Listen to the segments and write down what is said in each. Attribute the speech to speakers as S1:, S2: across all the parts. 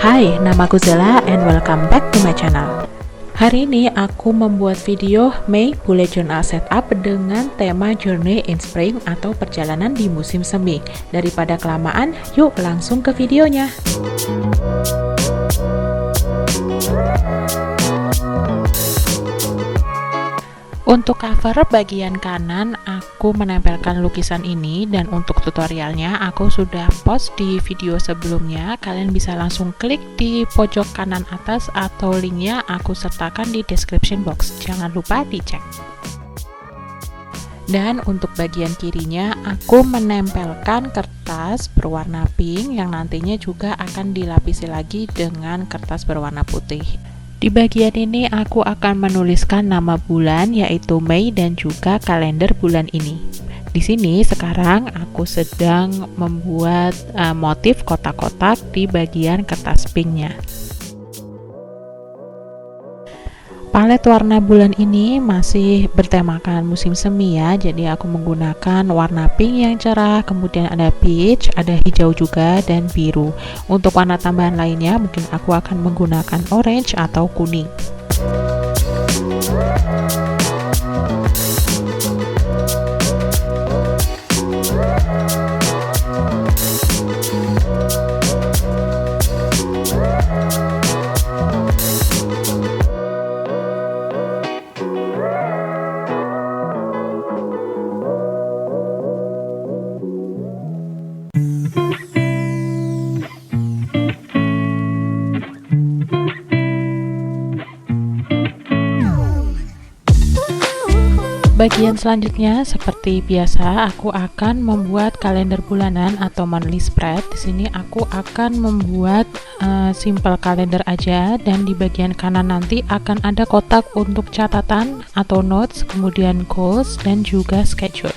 S1: Hai, namaku Zella and welcome back to my channel. Hari ini aku membuat video May Bullet Journal Setup dengan tema Journey in Spring atau perjalanan di musim semi. Daripada kelamaan, yuk langsung ke videonya. Untuk cover bagian kanan, aku menempelkan lukisan ini, dan untuk tutorialnya aku sudah post di video sebelumnya. Kalian bisa langsung klik di pojok kanan atas atau linknya aku sertakan di description box. Jangan lupa dicek. Dan untuk bagian kirinya, aku menempelkan kertas berwarna pink yang nantinya juga akan dilapisi lagi dengan kertas berwarna putih. Di bagian ini aku akan menuliskan nama bulan yaitu Mei dan juga kalender bulan ini. Di sini sekarang aku sedang membuat motif kotak-kotak di bagian kertas pinknya. Palet warna bulan ini masih bertemakan musim semi ya, jadi aku menggunakan warna pink yang cerah, kemudian ada peach, ada hijau juga, dan biru. Untuk warna tambahan lainnya mungkin aku akan menggunakan orange atau kuning. Bagian selanjutnya seperti biasa aku akan membuat kalender bulanan atau monthly spread. Di sini aku akan membuat simple kalender aja, dan di bagian kanan nanti akan ada kotak untuk catatan atau notes, kemudian goals dan juga schedule.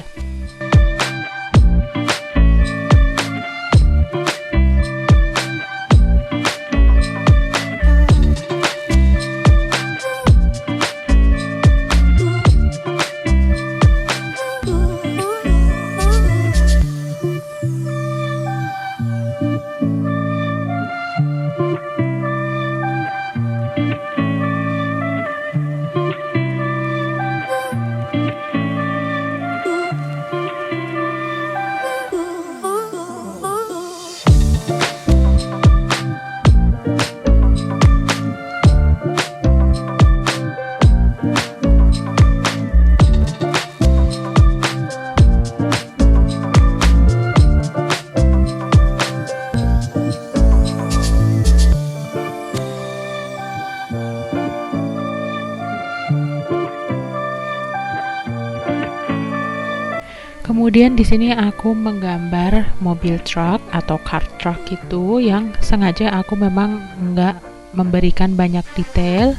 S1: Kemudian di sini aku menggambar mobil truk atau car truck itu yang sengaja aku memang nggak memberikan banyak detail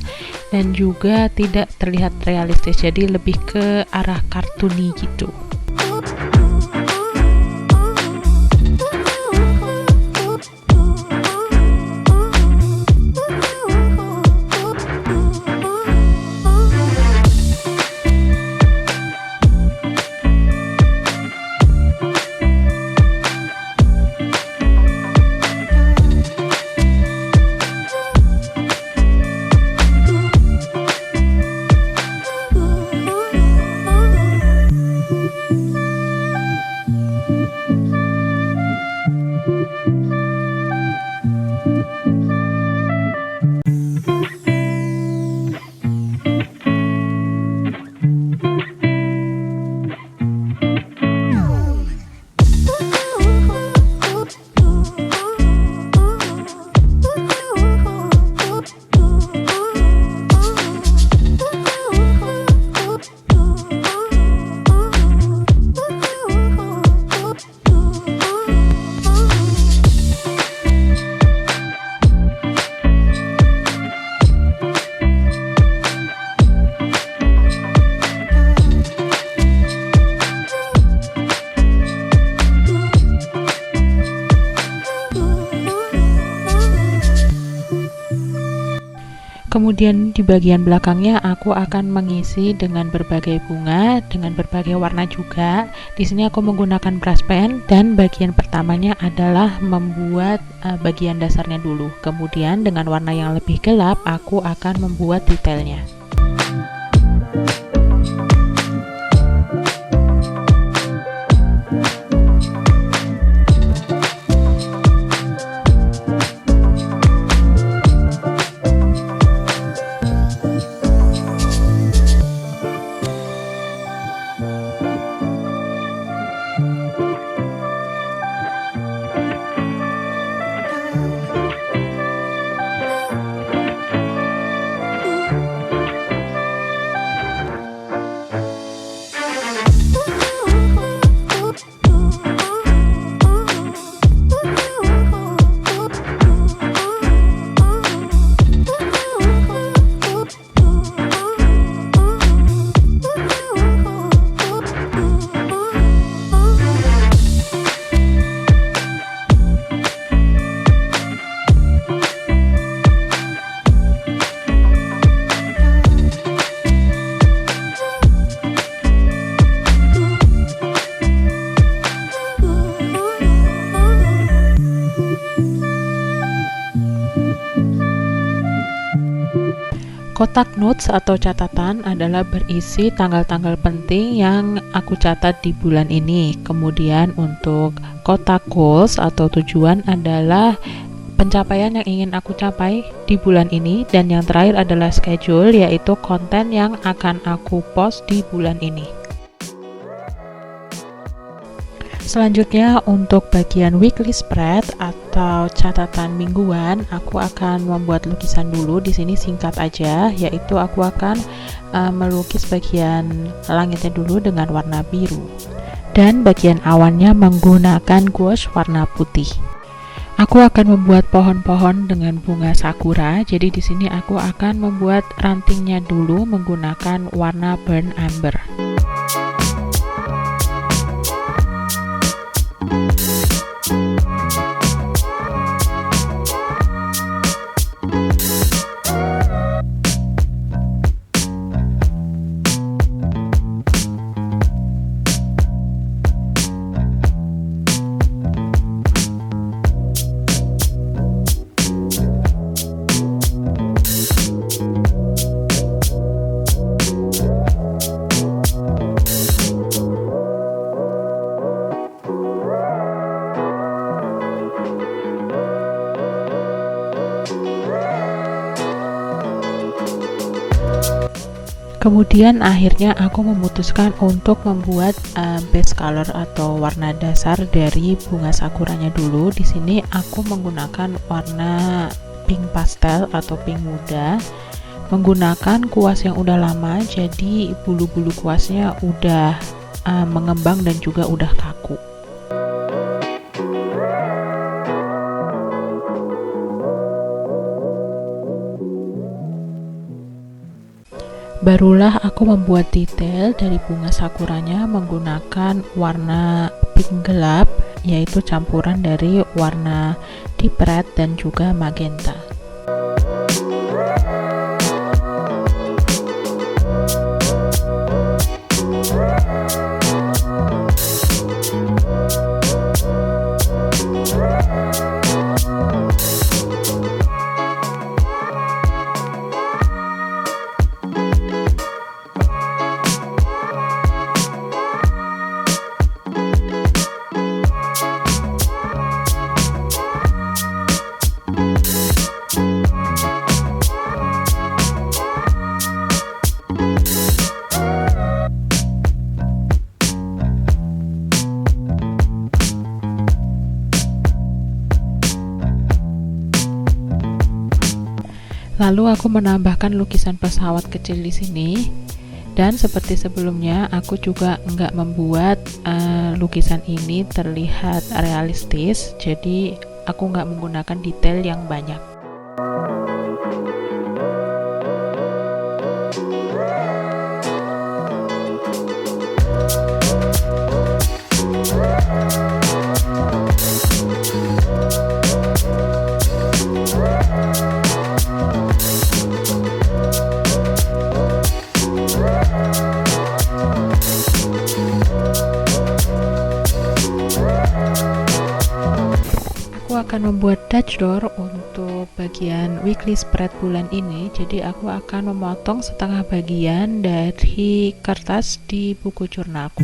S1: dan juga tidak terlihat realistis, jadi lebih ke arah kartuni gitu. Kemudian di bagian belakangnya aku akan mengisi dengan berbagai bunga, dengan berbagai warna juga. Di sini aku menggunakan brush pen dan bagian pertamanya adalah membuat bagian dasarnya dulu. Kemudian dengan warna yang lebih gelap aku akan membuat detailnya. Kotak notes atau catatan adalah berisi tanggal-tanggal penting yang aku catat di bulan ini. Kemudian untuk kotak goals atau tujuan adalah pencapaian yang ingin aku capai di bulan ini. Dan yang terakhir adalah schedule, yaitu konten yang akan aku post di bulan ini. Selanjutnya untuk bagian weekly spread atau catatan mingguan, aku akan membuat lukisan dulu. Di sini singkat aja, yaitu aku akan melukis bagian langitnya dulu dengan warna biru dan bagian awannya menggunakan gouache warna putih. Aku akan membuat pohon-pohon dengan bunga sakura. Jadi di sini aku akan membuat rantingnya dulu menggunakan warna burnt amber. Kemudian akhirnya aku memutuskan untuk membuat base color atau warna dasar dari bunga sakuranya dulu. Di sini aku menggunakan warna pink pastel atau pink muda, menggunakan kuas yang udah lama, jadi bulu-bulu kuasnya udah mengembang dan juga udah kaku. Barulah aku membuat detail dari bunga sakuranya menggunakan warna pink gelap, yaitu campuran dari warna deep red dan juga magenta. Lalu aku menambahkan lukisan pesawat kecil di sini, dan seperti sebelumnya aku juga nggak membuat lukisan ini terlihat realistis, jadi aku nggak menggunakan detail yang banyak. akan membuat Dutch door untuk bagian weekly spread bulan ini. Jadi aku akan memotong setengah bagian dari kertas di buku jurnalku.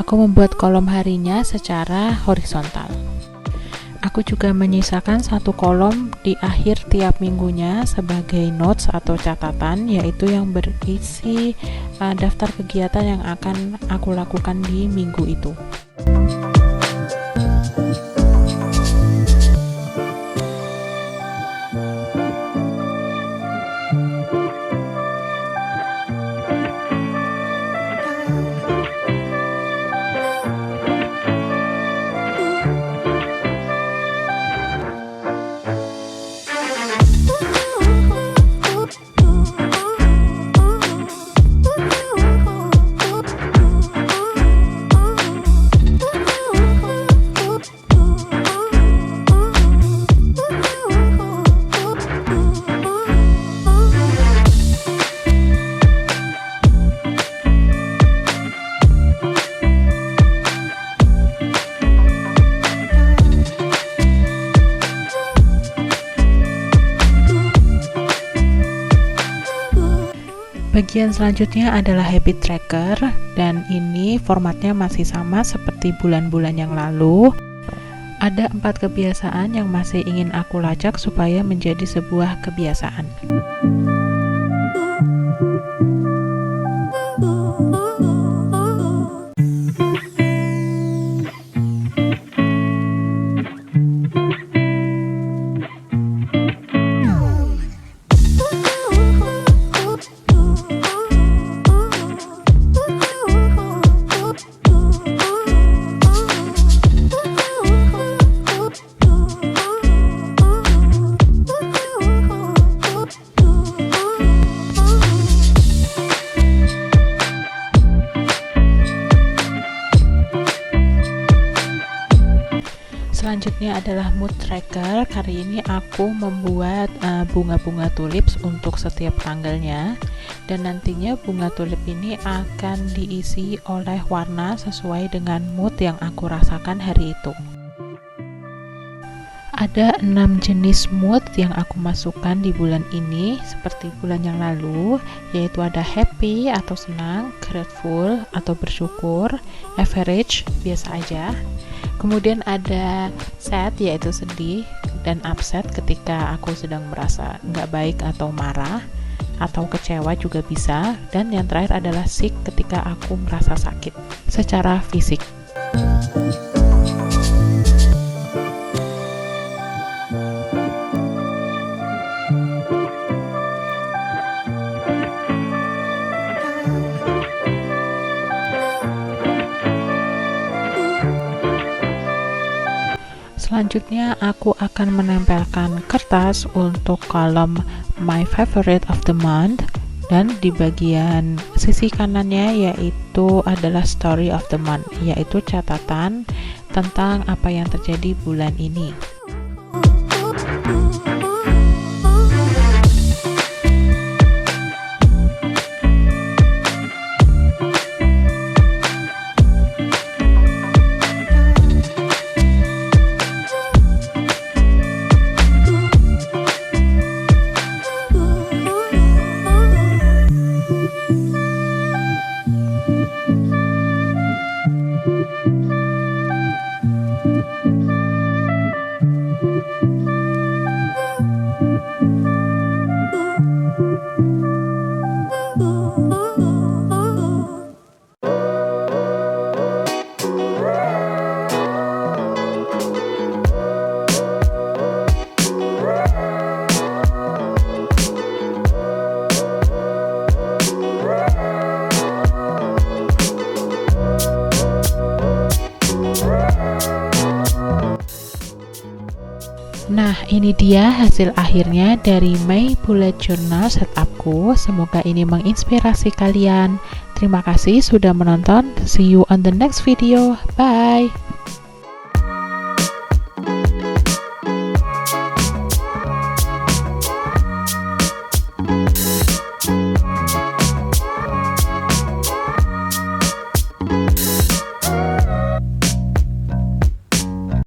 S1: Aku membuat kolom harinya secara horizontal. Aku juga menyisakan satu kolom di akhir tiap minggunya sebagai notes atau catatan, yaitu yang berisi daftar kegiatan yang akan aku lakukan di minggu itu. Bagian selanjutnya adalah habit tracker, dan ini formatnya masih sama seperti bulan-bulan yang lalu. Ada 4 kebiasaan yang masih ingin aku lacak supaya menjadi sebuah kebiasaan. Selanjutnya adalah mood tracker. Kali ini aku membuat bunga-bunga tulips untuk setiap tanggalnya, dan nantinya bunga tulip ini akan diisi oleh warna sesuai dengan mood yang aku rasakan hari itu. Ada 6 jenis mood yang aku masukkan di bulan ini seperti bulan yang lalu, yaitu ada happy atau senang, grateful atau bersyukur, average biasa aja. Kemudian ada sad yaitu sedih, dan upset ketika aku sedang merasa nggak baik atau marah atau kecewa juga bisa. Dan yang terakhir adalah sick ketika aku merasa sakit secara fisik. Selanjutnya aku akan menempelkan kertas untuk kolom My Favorite of the Month, dan di bagian sisi kanannya yaitu adalah Story of the Month, yaitu catatan tentang apa yang terjadi bulan ini. Nah, ini dia hasil akhirnya dari My Bullet Journal setupku. Semoga ini menginspirasi kalian. Terima kasih sudah menonton. See you on the next video. Bye.